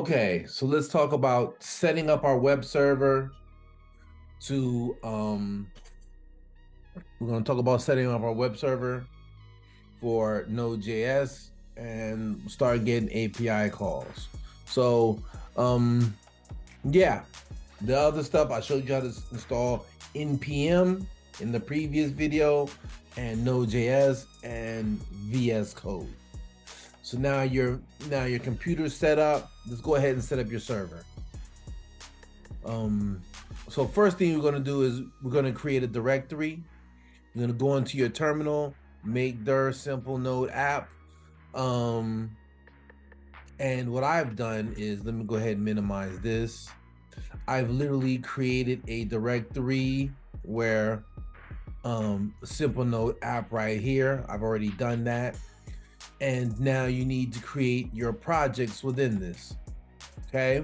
Okay, so let's talk about setting up our web server to we're going to talk about setting up our web server for Node.js and start getting API calls. So yeah, the other stuff I showed you how to install npm in the previous video, and Node.js and VS Code. So now your computer's set up. Let's go ahead and set up your server. So first thing you're gonna do is we're gonna create a directory. You're gonna go into your terminal, make dir simple node app. And what I've done is, let me go ahead and minimize this. I've literally created a directory where simple node app right here. I've already done that. And now you need to create your projects within this, okay?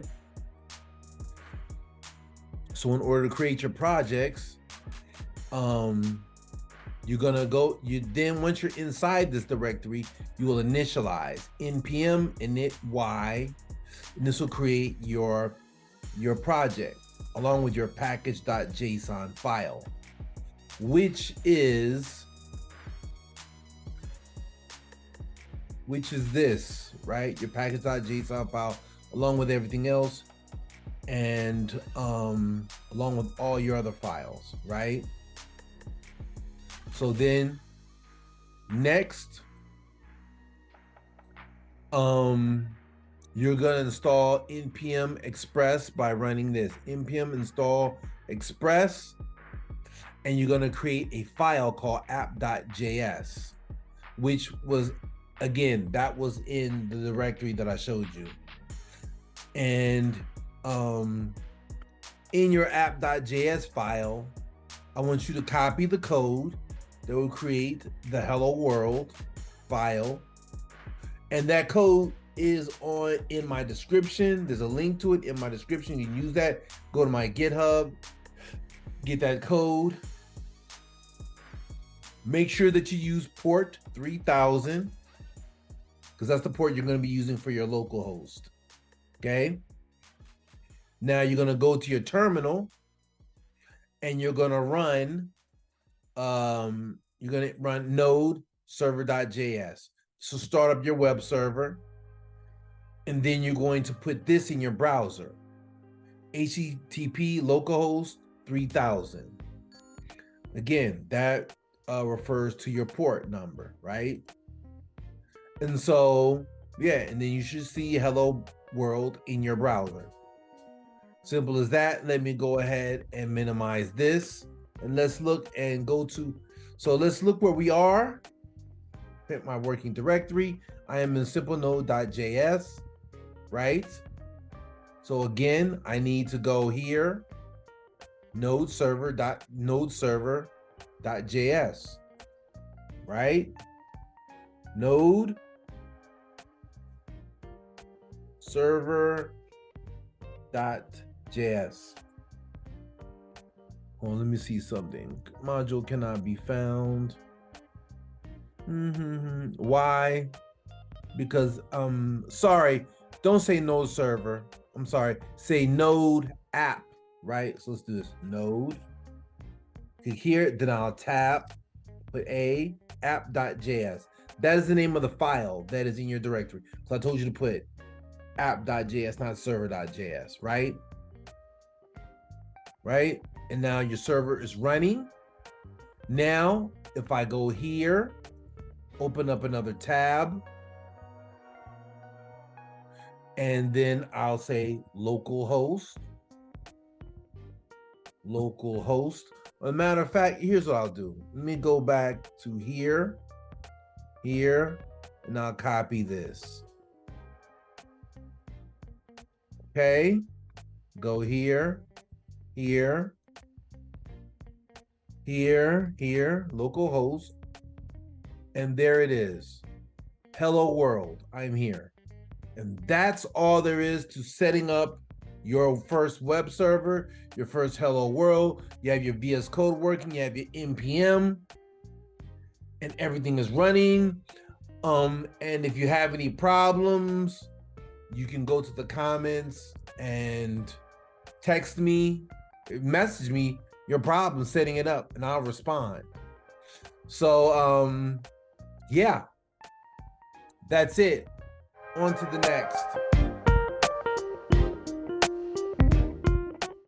So in order to create your projects, you're gonna go, then once you're inside this directory, you will initialize npm init y, and this will create your project along with your package.json file, which is this, right? Your package.json file along with everything else, and along with all your other files, right? So then next, you're gonna install npm express by running this npm install express, and you're gonna create a file called app.js, which was, again, that was in the directory that I showed you. And in your app.js file, I want you to copy the code that will create the hello world file. And that code is in my description. There's a link to it in my description. You can use that. Go to my GitHub, get that code. Make sure that you use port 3000, because that's the port you're going to be using for your local host. Okay. Now you're going to go to your terminal and you're going to run node server.js. So start up your web server, and then you're going to put this in your browser, http localhost 3000. Again, that refers to your port number, right? And so, yeah, and then you should see hello world in your browser. Simple as that. Let me go ahead and minimize this, and let's look and go to, so let's look where we are. Hit my working directory. I am in simple node.js, right? So again, I need to go here, node server.js, right? Node server.js. Oh, let me see something. Module cannot be found. Why? Because sorry, don't say node server. I'm sorry, say node app, right? So let's do this. Node. Click here, then I'll tap, put a app.js. That is the name of the file that is in your directory. So I told you to put app.js, not server.js, right? Right? And now your server is running. Now, if I go here, open up another tab, and then I'll say localhost. As a matter of fact, here's what I'll do. Let me go back to here, and I'll copy this. Okay, go here, localhost, and there it is. Hello world, I'm here. And that's all there is to setting up your first web server, your first hello world. You have your VS Code working, you have your npm, and everything is running. And if you have any problems, you can go to the comments and text me, message me your problem setting it up, and I'll respond. So yeah, that's it. On to the next.